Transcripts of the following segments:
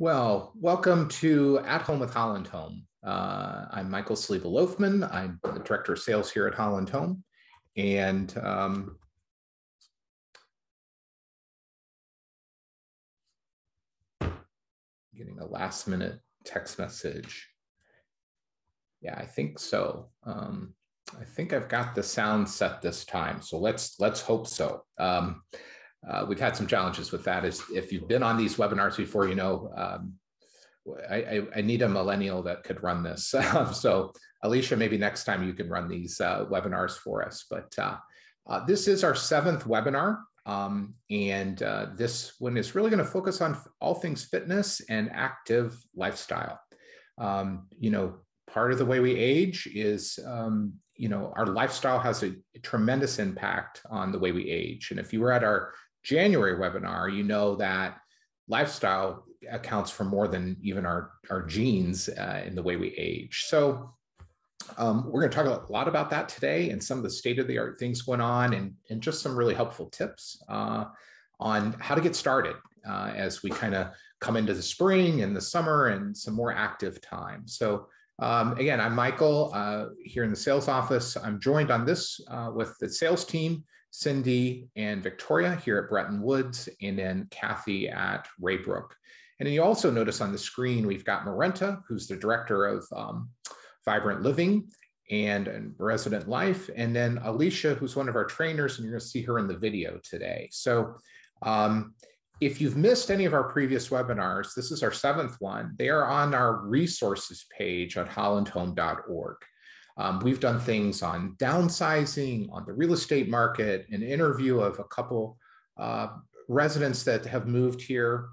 Well, welcome to At Home with Holland Home. I'm Michael Sliebel-Loafman. I'm the Director of Sales here at Holland Home. And getting a last minute text message. Yeah, I think so. I think I've got the sound set this time. So let's hope so. We've had some challenges with that. If you've been on these webinars before, you know, I need a millennial that could run this. So Alicia, maybe next time you can run these webinars for us. But this is our 7th webinar. This one is really going to focus on all things fitness and active lifestyle. You know, part of the way we age is, you know, our lifestyle has a tremendous impact on the way we age. And if you were at our January webinar, you know that lifestyle accounts for more than even our genes in the way we age. So we're going to talk a lot about that today and some of the state-of-the-art things going on and just some really helpful tips on how to get started as we kind of come into the spring and the summer and some more active time. So again, I'm Michael here in the sales office. I'm joined on this with the sales team, Cindy and Victoria here at Breton Woods, and then Kathy at Raybrook. And then you also notice on the screen, we've got Marenta, who's the director of Vibrant Living and Resident Life, and then Alicia, who's one of our trainers, and you're going to see her in the video today. So if you've missed any of our previous webinars, this is our 7th one. They are on our resources page at hollandhome.org. We've done things on downsizing, on the real estate market, an interview of a couple residents that have moved here.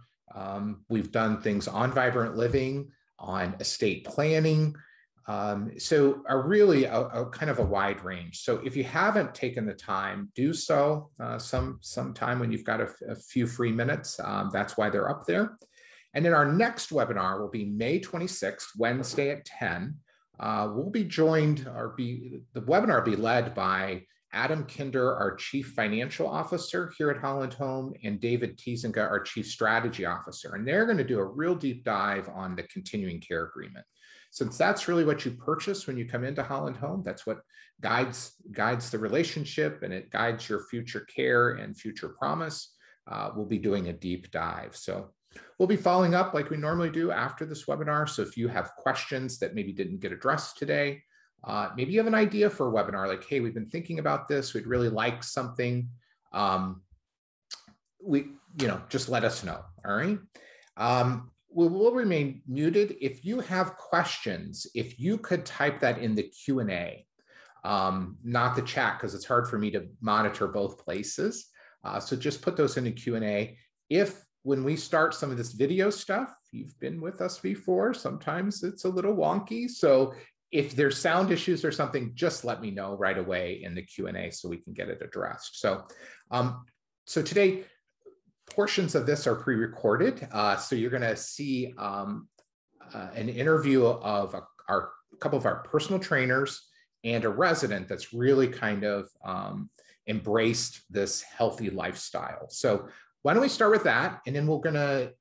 We've done things on Vibrant Living, on estate planning. So really a kind of a wide range. So if you haven't taken the time, do so sometime when you've got a few free minutes. That's why they're up there. And then our next webinar will be May 26th, Wednesday at 10. We'll be joined, the webinar will be led by Adam Kinder, our Chief Financial Officer here at Holland Home, and David Tiesinga, our Chief Strategy Officer. And they're going to do a real deep dive on the continuing care agreement. Since that's really what you purchase when you come into Holland Home, that's what guides the relationship, and it guides your future care and future promise. We'll be doing a deep dive. So we'll be following up like we normally do after this webinar. So if you have questions that maybe didn't get addressed today, maybe you have an idea for a webinar, like, hey, we've been thinking about this, we'd really like something, just let us know, all right? We will remain muted. If you have questions, if you could type that in the Q&A, not the chat, because it's hard for me to monitor both places. So just put those in the Q&A. If when we start some of this video stuff, you've been with us before, sometimes it's a little wonky. So if there's sound issues or something, just let me know right away in the Q&A so we can get it addressed. So, so today, portions of this are pre-recorded. So you're going to see an interview of a couple of our personal trainers and a resident that's really kind of embraced this healthy lifestyle. So why don't we start with that? And then we're going to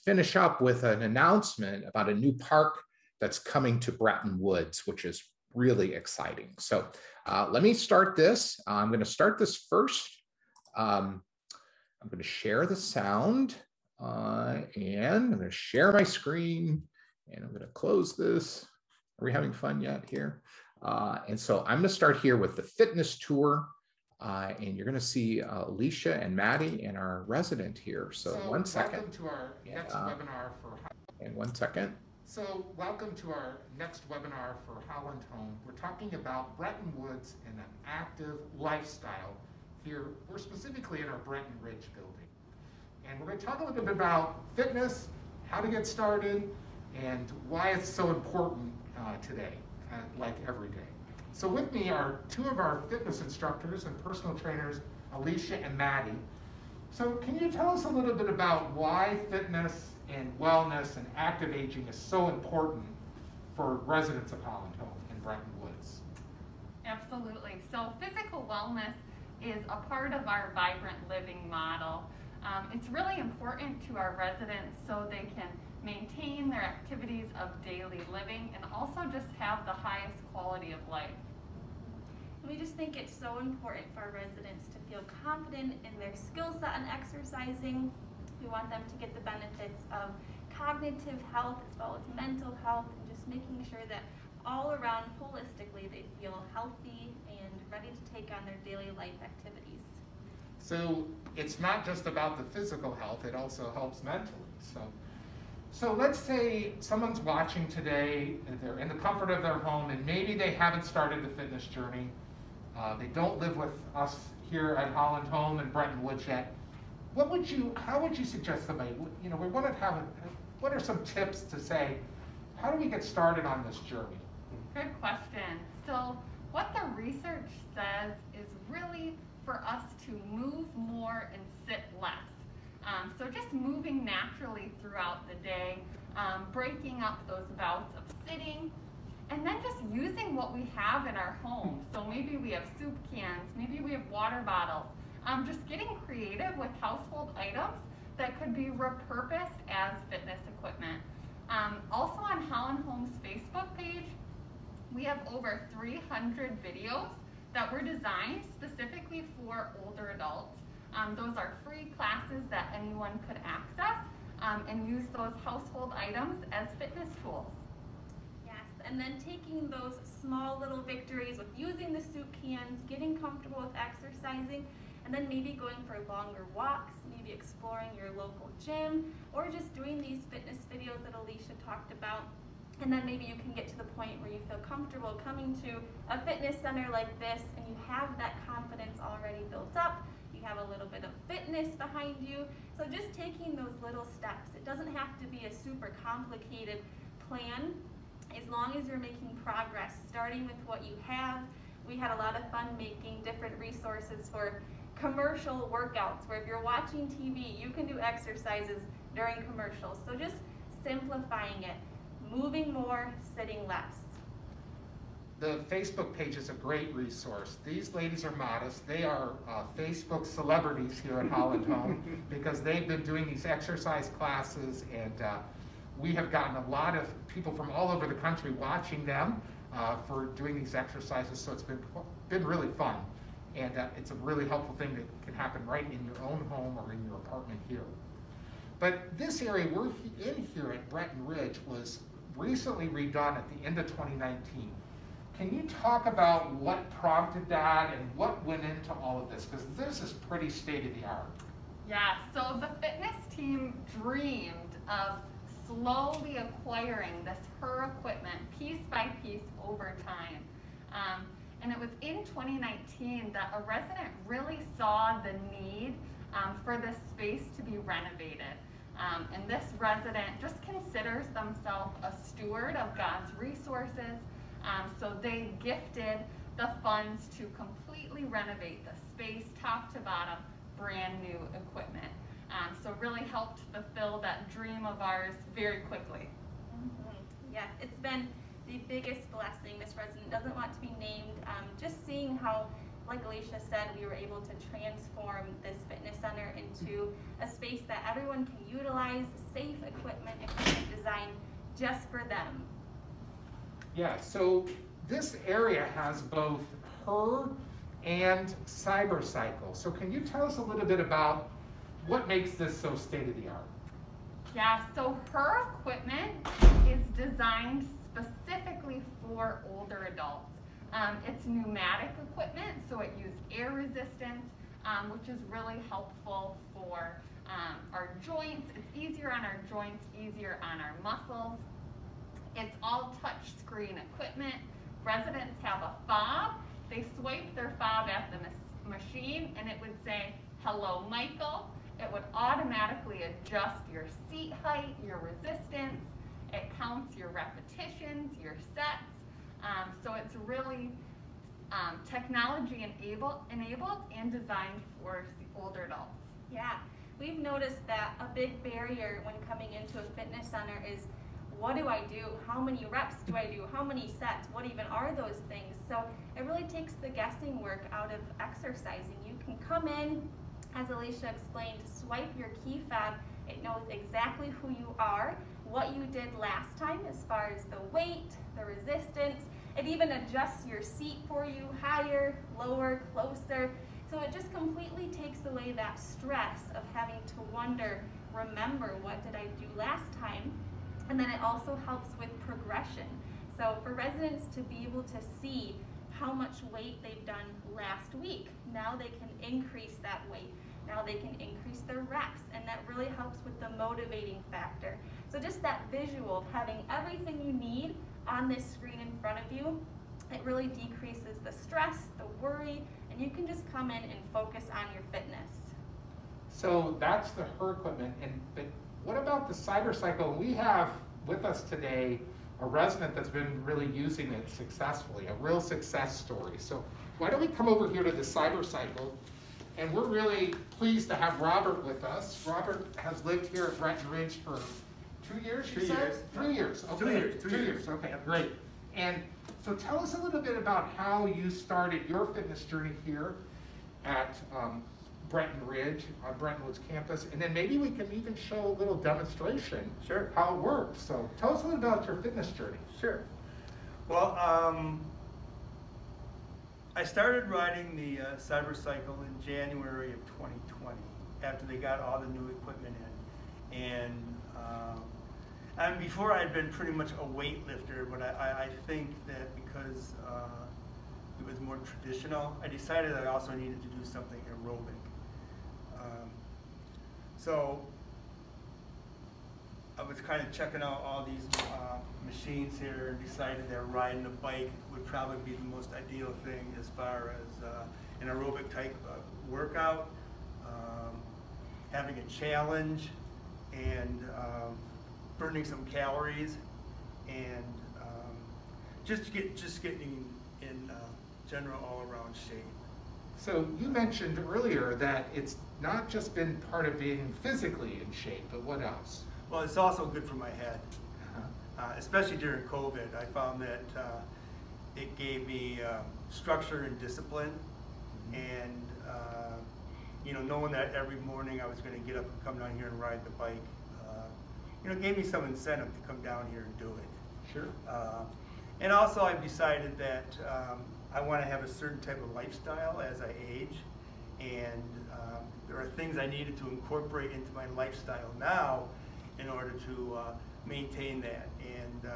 finish up with an announcement about a new park that's coming to Breton Woods, which is really exciting. So let me start this. I'm going to start this first. I'm going to share the sound and I'm going to share my screen and I'm going to close this. Are we having fun yet here? And so I'm going to start here with the fitness tour and you're going to see Alicia and Maddie and our resident here. So 1 second. Welcome to our next webinar for... And 1 second. So welcome to our next webinar for Holland Home. We're talking about Breton Woods and an active lifestyle. Here, we're specifically in our Breton Ridge building. And we're going to talk a little bit about fitness, how to get started, and why it's so important today, like every day. So with me are 2 of our fitness instructors and personal trainers, Alicia and Maddie. So can you tell us a little bit about why fitness and wellness and active aging is so important for residents of Holland Home in Breton Woods? Absolutely. So physical wellness is a part of our Vibrant Living model. It's really important to our residents so they can maintain their activities of daily living, and also just have the highest quality of life. We just think it's so important for our residents to feel confident in their skill set and exercising. We want them to get the benefits of cognitive health as well as mental health, and just making sure that all around holistically they feel healthy and ready to take on their daily life activities. So it's not just about the physical health, it also helps mentally. So let's say someone's watching today, and they're in the comfort of their home, and maybe they haven't started the fitness journey. They don't live with us here at Holland Home and Breton Woods yet. How would you suggest somebody, we want to have, what are some tips to say, how do we get started on this journey? Good question. So what the research says is really for us to move more and sit less. So just moving naturally throughout the day, breaking up those bouts of sitting, and then just using what we have in our home. So maybe we have soup cans, maybe we have water bottles. Just getting creative with household items that could be repurposed as fitness equipment. Also on Holland Home's Facebook page, we have over 300 videos that were designed specifically for older adults. Those are free classes that anyone could access and use those household items as fitness tools. Yes, and then taking those small little victories with using the soup cans, getting comfortable with exercising, and then maybe going for longer walks, maybe exploring your local gym, or just doing these fitness videos that Alicia talked about. And then maybe you can get to the point where you feel comfortable coming to a fitness center like this and you have that confidence already built up. You have a little bit of fitness behind you. So just taking those little steps. It doesn't have to be a super complicated plan as long as you're making progress, starting with what you have. We had a lot of fun making different resources for commercial workouts, where if you're watching TV, you can do exercises during commercials. So just simplifying it. Moving more, sitting less. The Facebook page is a great resource. These ladies are modest. They are Facebook celebrities here at Holland Home because they've been doing these exercise classes, and we have gotten a lot of people from all over the country watching them for doing these exercises, so it's been really fun. And it's a really helpful thing that can happen right in your own home or in your apartment here. But this area we're in here at Breton Ridge was recently redone at the end of 2019. Can you talk about what prompted that and what went into all of this? Because this is pretty state-of-the-art. Yeah, so the fitness team dreamed of slowly acquiring this HER equipment piece by piece over time. And it was in 2019 that a resident really saw the need for this space to be renovated. And this resident just considers themselves a steward of God's resources. So they gifted the funds to completely renovate the space, top to bottom, brand new equipment. So really helped fulfill that dream of ours very quickly. Yes, it's been the biggest blessing. This resident doesn't want to be named. Just seeing how, like Alicia said, we were able to transform this fitness center into a space that everyone can utilize, safe equipment designed just for them. Yeah, so this area has both HER and CyberCycle. So can you tell us a little bit about what makes this so state-of-the-art? Yeah, so HER equipment is designed specifically for older adults. It's pneumatic equipment, so it uses air resistance, which is really helpful for our joints. It's easier on our joints, easier on our muscles. It's all touch screen equipment. Residents have a fob. They swipe their fob at the machine and it would say, "Hello, Michael." It would automatically adjust your seat height, your resistance. It counts your repetitions, your sets. So it's really technology enabled and designed for the older adults. Yeah, we've noticed that a big barrier when coming into a fitness center is, what do I do? How many reps do I do? How many sets? What even are those things? So it really takes the guessing work out of exercising. You can come in, as Alicia explained, swipe your key fob, It knows exactly who you are, what you did last time as far as the weight, the resistance. It even adjusts your seat for you, higher, lower, closer. So it just completely takes away that stress of having to wonder, remember, what did I do last time? And then it also helps with progression. So for residents to be able to see how much weight they've done last week, now they can increase that weight. Now they can increase their reps, and that really helps with the motivating factor. So just that visual of having everything you need on this screen in front of you, it really decreases the stress, the worry, and you can just come in and focus on your fitness. So that's the her equipment, but what about the CyberCycle? We have with us today a resident that's been really using it successfully, a real success story. So why don't we come over here to the CyberCycle, and we're really pleased to have Robert with us. Robert has lived here at Breton Ridge for 2 years, you said? 3 years. Okay. 2 years. Okay, great. And so tell us a little bit about how you started your fitness journey here at Breton Ridge on Breton Woods campus, and then maybe we can even show a little demonstration. Sure. How it works. So tell us a little about your fitness journey. Sure. Well, I started riding the CyberCycle in January of 2020 after they got all the new equipment in. And before I'd been pretty much a weightlifter, but I think that because it was more traditional, I decided I also needed to do something aerobic. So I was kind of checking out all these machines here and decided that riding a bike would probably be the most ideal thing as far as an aerobic type of workout, having a challenge, and burning some calories, and just getting in general all-around shape. So you mentioned earlier that it's not just been part of being physically in shape, but what else? Well, it's also good for my head, especially during COVID. I found that it gave me structure and discipline, and knowing that every morning I was going to get up and come down here and ride the bike, gave me some incentive to come down here and do it. Sure. And also I've decided that I want to have a certain type of lifestyle as I age, and there are things I needed to incorporate into my lifestyle now in order to maintain that. And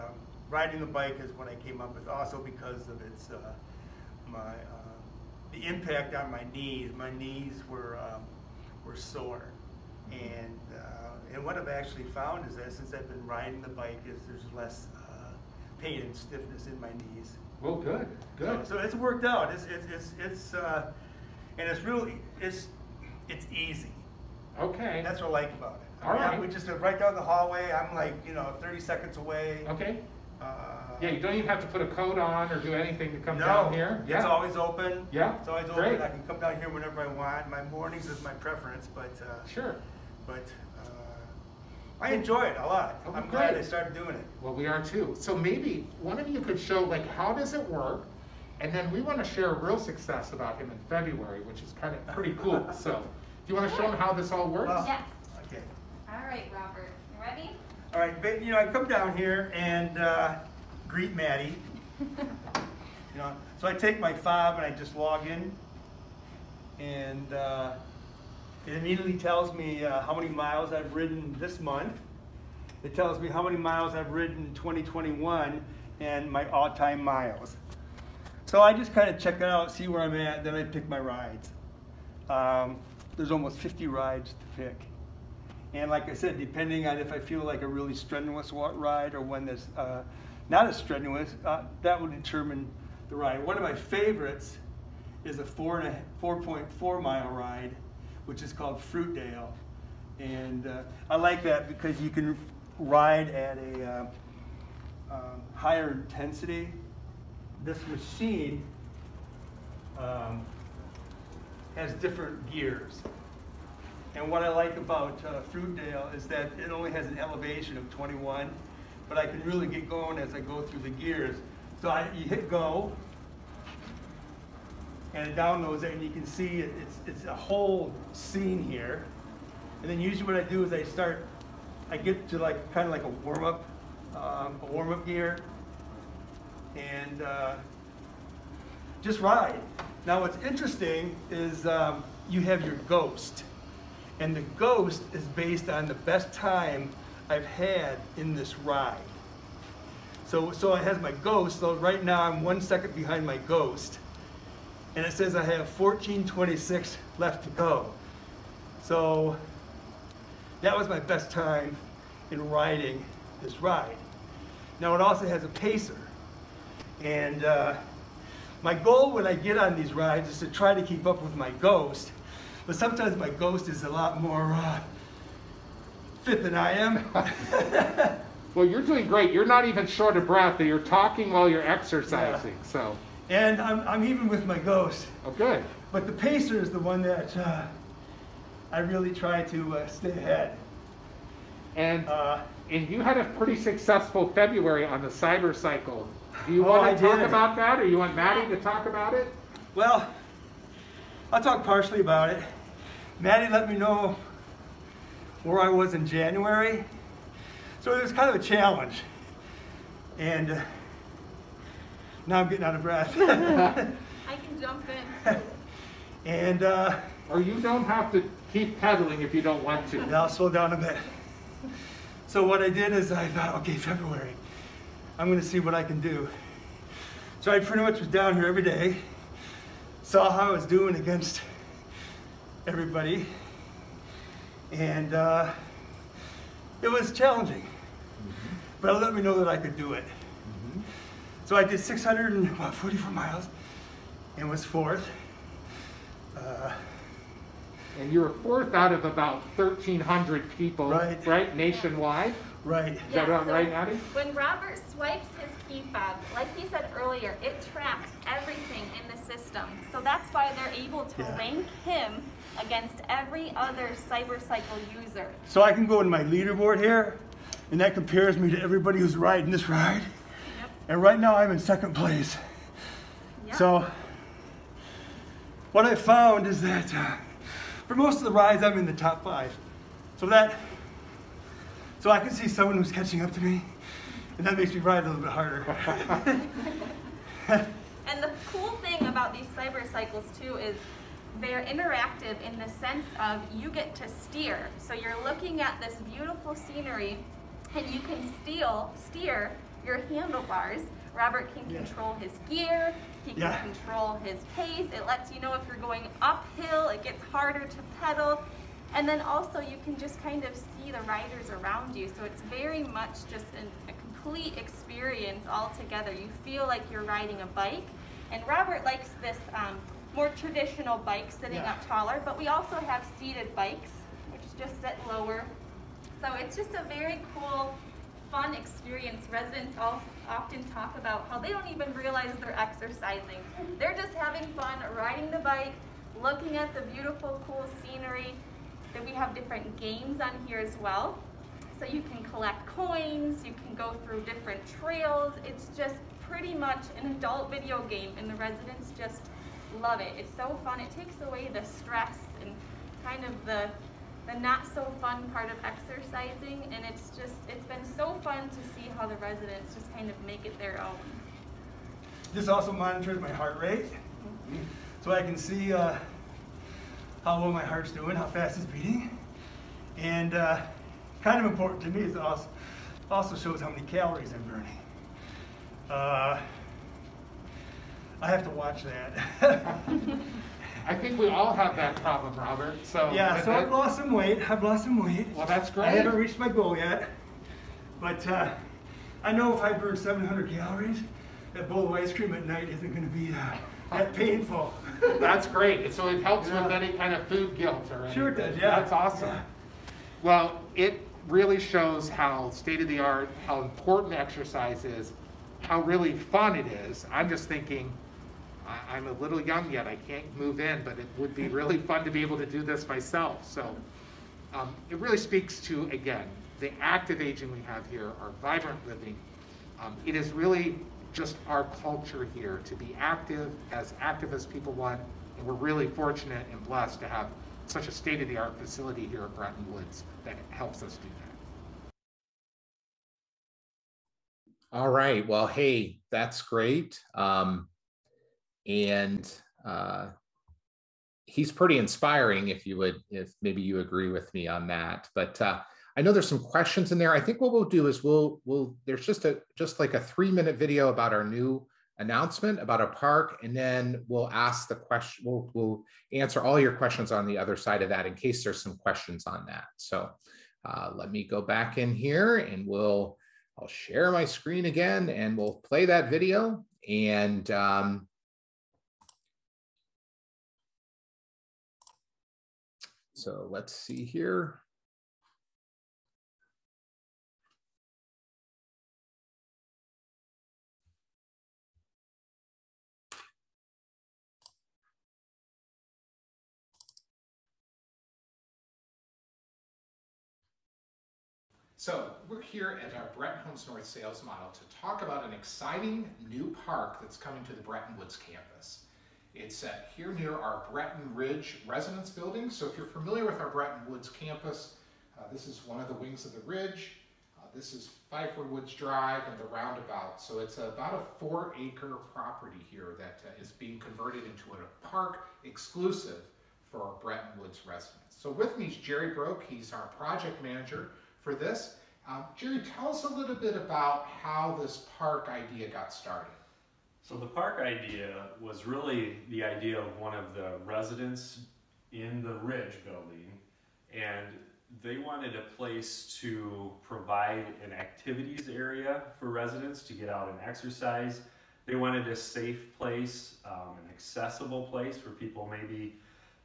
riding the bike is what I came up with, also because of its the impact on my knees. My knees were sore, and what I've actually found is that since I've been riding the bike, there's less pain and stiffness in my knees. Well, good. So it's worked out. And it's easy. Okay. That's what I like about it. All right. We just right down the hallway. I'm like 30 seconds away. Okay. Yeah, you don't even have to put a coat on or do anything to come down here. Yeah. It's always open. Yeah. It's always Great. open. I can come down here whenever I want. My mornings is my preference, but sure. But I enjoy it a lot. Oh, I'm great. glad I started doing it. Well, we are too. So maybe one of you could show how does it work, and then we want to share a real success about him in February, which is kind of pretty cool. So do you want to show him how this all works? Yes. Okay. All right, Robert. You ready? All right, but, I come down here and greet Maddie. So I take my fob and I just log in, and it immediately tells me how many miles I've ridden this month. It tells me how many miles I've ridden in 2021 and my all-time miles. So I just kind of check it out, see where I'm at, then I pick my rides. There's almost 50 rides to pick. And like I said, depending on if I feel like a really strenuous ride or one that's not as strenuous, that will determine the ride. One of my favorites is a 4.4 mile ride, which is called Fruitdale. And I like that because you can ride at a higher intensity. This machine has different gears. And what I like about Fruitdale is that it only has an elevation of 21, but I can really get going as I go through the gears. So you hit go, and it downloads it, and you can see it's a whole scene here. And then usually what I do is I get to like kind of like a warm-up gear, and just ride. Now what's interesting is you have your Ghost, and the Ghost is based on the best time I've had in this ride. So it has my Ghost, so right now I'm 1 second behind my Ghost, and it says I have 14:26 left to go. So that was my best time in riding this ride. Now it also has a pacer, and my goal when I get on these rides is to try to keep up with my Ghost, but sometimes my Ghost is a lot more fit than I am. Well, you're doing great. You're not even short of breath. You're talking while you're exercising. Yeah. So. And I'm even with my Ghost. Oh, good. But the pacer is the one that I really try to stay ahead. And you had a pretty successful February on the cyber cycle. Do you want to talk about that, or you want Maddie to talk about it? Well, I'll talk partially about it. Maddie let me know where I was in January. So it was kind of a challenge. And now I'm getting out of breath. I can jump in. And or you don't have to keep pedaling if you don't want to. I'll slow down a bit. So what I did is I thought, okay, February, I'm going to see what I can do. So I pretty much was down here every day, saw how I was doing against everybody, and it was challenging, but it let me know that I could do it. So I did 644 miles and was fourth. And you were fourth out of about 1,300 people, right, nationwide? Right. Is that right, Maddie? When Robert swipes his key fob, like he said earlier, it tracks everything in the system. So that's why they're able to rank him against every other CyberCycle user. So I can go in my leaderboard here, and that compares me to everybody who's riding this ride. Yep. And right now I'm in second place. Yep. So what I found is that for most of the rides I'm in the top 5. So I can see someone who's catching up to me, and that makes me ride a little bit harder. And the cool thing about these cybercycles too is they're interactive in the sense of you get to steer. So you're looking at this beautiful scenery, and you can steer your handlebars. Robert can control his gear, he can control his pace. It lets you know if you're going uphill, it gets harder to pedal. And then also you can just kind of see the riders around you. So it's very much just a complete experience altogether. You feel like you're riding a bike. And Robert likes this more traditional bike sitting up taller, but we also have seated bikes, which just sit lower. So it's just a very cool, fun experience. Residents often talk about how they don't even realize they're exercising. They're just having fun riding the bike, looking at the beautiful, cool scenery. Then we have different games on here as well. So you can collect coins, you can go through different trails. It's just pretty much an adult video game, and the residents just love it. It's so fun. It takes away the stress and kind of the not so fun part of exercising, and it's been so fun to see how the residents just kind of make it their own. This also monitors my heart rate, so I can see how well my heart's doing, how fast it's beating, and kind of important to me is it also shows how many calories I'm burning. I have to watch that. I think we all have that problem, Robert. So yeah, so I've lost some weight. Well, that's great. I haven't reached my goal yet, but I know if I burn 700 calories, that bowl of ice cream at night isn't going to be that painful. That's great. So it helps with any kind of food guilt or anything. Sure it does, yeah. That's awesome. Yeah. Well, it really shows how state-of-the-art, how important exercise is, how really fun it is. I'm just thinking, I'm a little young yet, I can't move in, but it would be really fun to be able to do this myself. So it really speaks to, again, the active aging we have here, our vibrant living. It is really just our culture here to be active as people want, and we're really fortunate and blessed to have such a state-of-the-art facility here at Breton Woods that helps us do that. All right. Well, hey, that's great. And he's pretty inspiring, if maybe you agree with me on that. But I know there's some questions in there. I think what we'll do is there's just like a 3-minute video about our new announcement about our park, and then we'll ask the question. We'll answer all your questions on the other side of that in case there's some questions on that. So let me go back in here and I'll share my screen again and we'll play that video. And so let's see here. So we're here at our Breton Homes North sales model to talk about an exciting new park that's coming to the Breton Woods campus. It's here near our Breton Ridge residence building. So if you're familiar with our Breton Woods campus, this is one of the wings of the ridge. This is Pfeiffer Woods Drive and the roundabout. So it's about a 4-acre property here that is being converted into a park exclusive for our Breton Woods residents. So with me is Jerry Broke. He's our project manager for this. Jerry, tell us a little bit about how this park idea got started. So the park idea was really the idea of one of the residents in the Ridge building, and they wanted a place to provide an activities area for residents to get out and exercise. They wanted a safe place, an accessible place for people maybe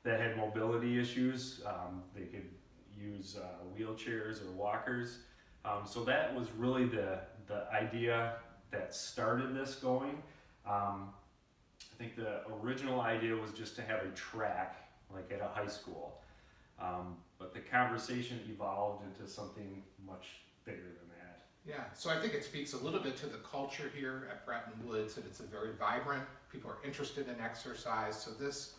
that had mobility issues. They could use wheelchairs or walkers. So that was really the idea that started this going. I think the original idea was just to have a track, like at a high school. But the conversation evolved into something much bigger than that. Yeah, so I think it speaks a little bit to the culture here at Breton Woods, and it's a very vibrant, people are interested in exercise. So this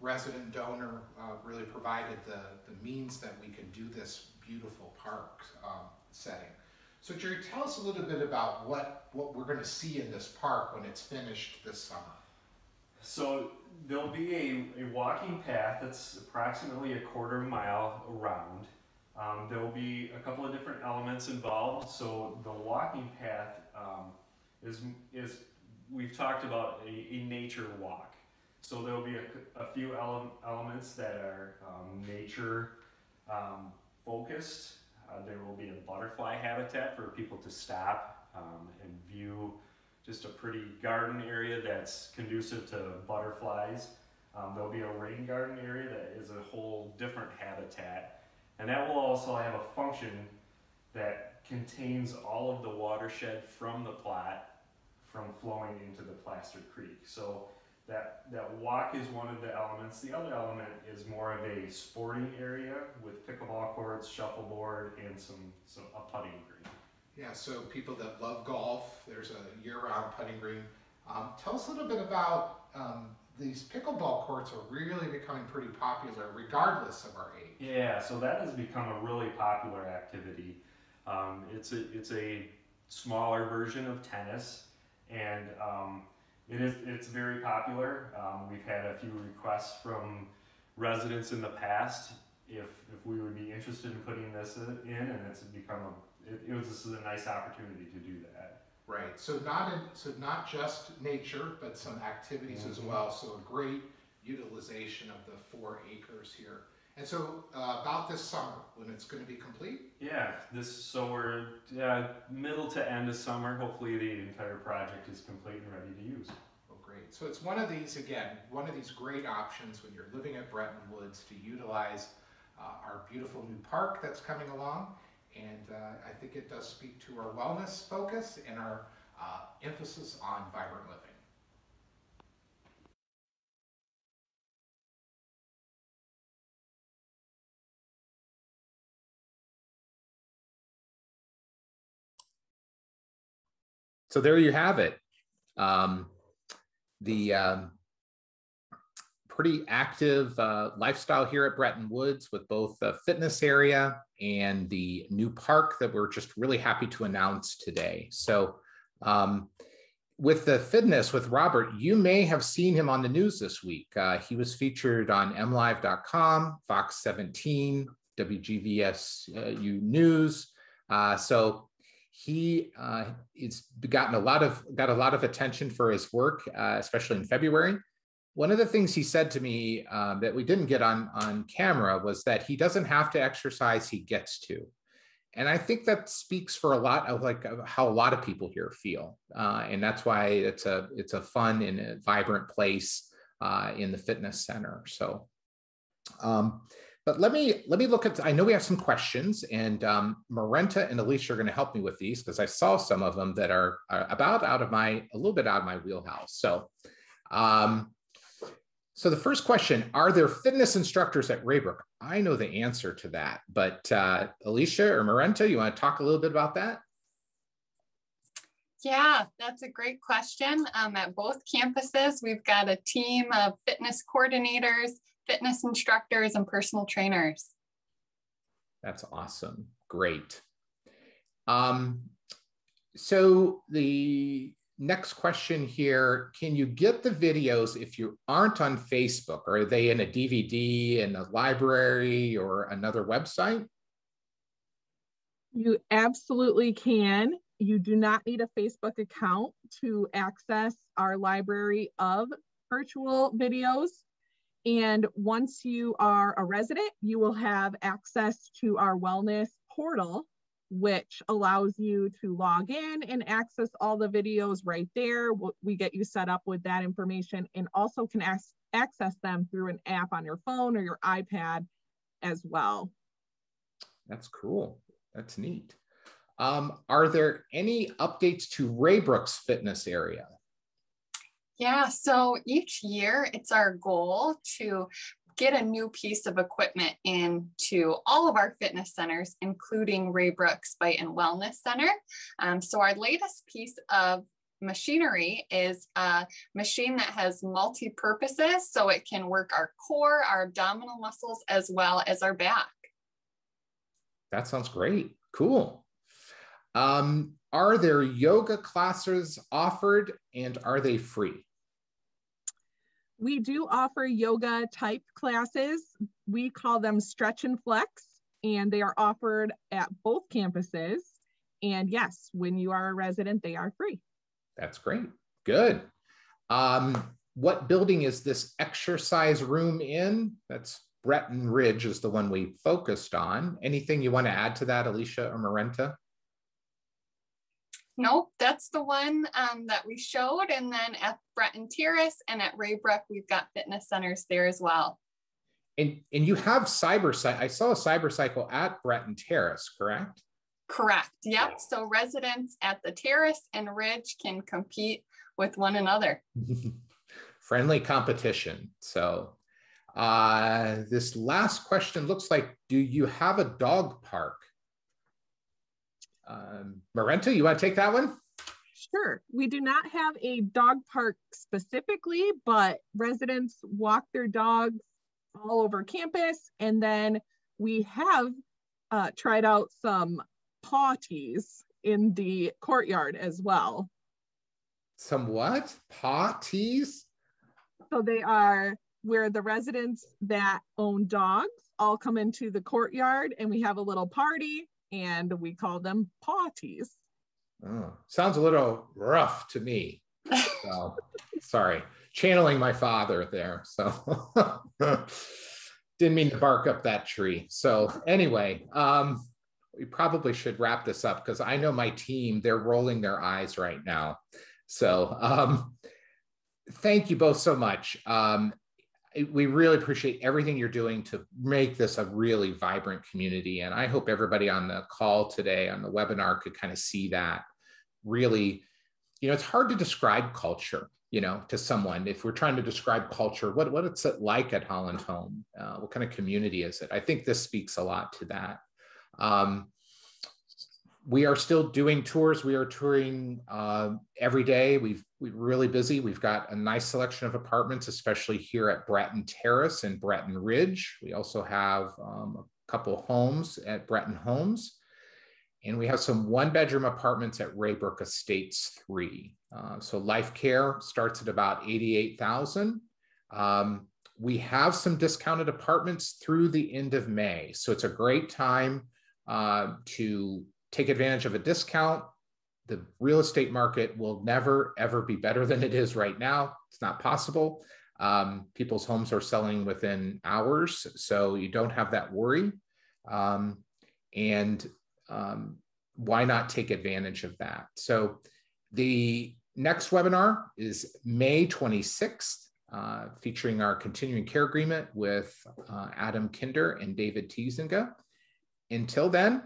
resident donor really provided the means that we could do this beautiful park setting. So Jerry, tell us a little bit about what we're going to see in this park when it's finished this summer. So there'll be a walking path that's approximately a 1/4 mile around. There will be a couple of different elements involved. So the walking path is we've talked about a nature walk. So there will be a few elements that are nature focused. There will be a butterfly habitat for people to stop and view just a pretty garden area that's conducive to butterflies. There'll be a rain garden area that is a whole different habitat. And that will also have a function that contains all of the watershed from the Platte from flowing into the Plaster Creek. So that walk is one of the elements. The other element is more of a sporting area with pickleball courts, shuffleboard, and a putting green. Yeah, so people that love golf, there's a year-round putting green. Tell us a little bit about these pickleball courts are really becoming pretty popular regardless of our age. Yeah, so that has become a really popular activity. It's a smaller version of tennis, and it's very popular. We've had a few requests from residents in the past if we would be interested in putting this in, and it's become this is a nice opportunity to do that. Right. So not just nature, but some activities as well. So a great utilization of the 4 acres here. And so about this summer, when it's going to be complete? Yeah, so we're middle to end of summer. Hopefully the entire project is complete and ready to use. Oh, great. So it's one of these great options when you're living at Breton Woods to utilize our beautiful new park that's coming along. And I think it does speak to our wellness focus and our emphasis on vibrant living. So there you have it. The pretty active lifestyle here at Breton Woods with both the fitness area and the new park that we're just really happy to announce today. So with the fitness with Robert, you may have seen him on the news this week. He was featured on mlive.com, Fox 17, WGVSU News. So he it's got a lot of attention for his work, especially in February. One of the things he said to me that we didn't get on camera was that he doesn't have to exercise, he gets to. And I think that speaks for a lot of how a lot of people here feel. And that's why it's a fun and a vibrant place in the fitness center. So, but let me look at, I know we have some questions, and Marenta and Alicia are going to help me with these because I saw some of them that are a little bit out of my wheelhouse. So, so the first question, are there fitness instructors at Raybrook? I know the answer to that, but Alicia or Marenta, you want to talk a little bit about that? Yeah, that's a great question. At both campuses, we've got a team of fitness coordinators, fitness instructors, and personal trainers. That's awesome. Great. So the next question here, can you get the videos if you aren't on Facebook? Are they in a DVD in a library or another website? You absolutely can. You do not need a Facebook account to access our library of virtual videos. And once you are a resident, you will have access to our wellness portal, which allows you to log in and access all the videos right there. We get you set up with that information, and also can access them through an app on your phone or your iPad as well. That's cool. That's neat. Are there any updates to Raybrook's fitness area? Yeah, so each year it's our goal to get a new piece of equipment into all of our fitness centers, including Raybrook's Bite and Wellness Center. So our latest piece of machinery is a machine that has multi-purposes, so it can work our core, our abdominal muscles, as well as our back. That sounds great. Cool. Are there yoga classes offered, and are they free? We do offer yoga type classes. We call them stretch and flex, and they are offered at both campuses. And yes, when you are a resident, they are free. That's great. Good. What building is this exercise room in? That's Breton Ridge is the one we focused on. Anything you want to add to that, Alicia or Marenta? Nope, that's the one that we showed. And then at Breton Terrace and at Raybrook, we've got fitness centers there as well. And you have I saw a cyber cycle at Breton Terrace, correct? Correct. Yep. So residents at the Terrace and Ridge can compete with one another. Friendly competition. So this last question looks like, do you have a dog park? Marenta, you want to take that one? Sure. We do not have a dog park specifically, but residents walk their dogs all over campus. And then we have tried out some potties in the courtyard as well. Some what? Potties? So they are where the residents that own dogs all come into the courtyard, and we have a little party, and we call them potties. Oh, sounds a little rough to me. So, sorry, channeling my father there. So didn't mean to bark up that tree. So anyway, we probably should wrap this up because I know my team, they're rolling their eyes right now. So thank you both so much. We really appreciate everything you're doing to make this a really vibrant community. And I hope everybody on the call today, on the webinar, could kind of see that. Really, it's hard to describe culture, to someone. If we're trying to describe culture, what it's like at Holland Home? What kind of community is it? I think this speaks a lot to that. We are still doing tours. We are touring every day. We're really busy. We've got a nice selection of apartments, especially here at Breton Terrace and Breton Ridge. We also have a couple homes at Breton Homes. And we have some one-bedroom apartments at Raybrook Estates 3. So Life Care starts at about $88,000. We have some discounted apartments through the end of May. So it's a great time to take advantage of a discount. The real estate market will never, ever be better than it is right now. It's not possible. People's homes are selling within hours, so you don't have that worry. Why not take advantage of that? So the next webinar is May 26th, featuring our continuing care agreement with Adam Kinder and David Tiesinga. Until then,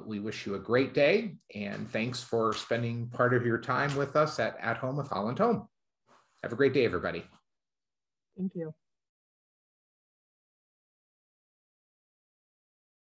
we wish you a great day, and thanks for spending part of your time with us at Home with Holland Home. Have a great day, everybody. Thank you.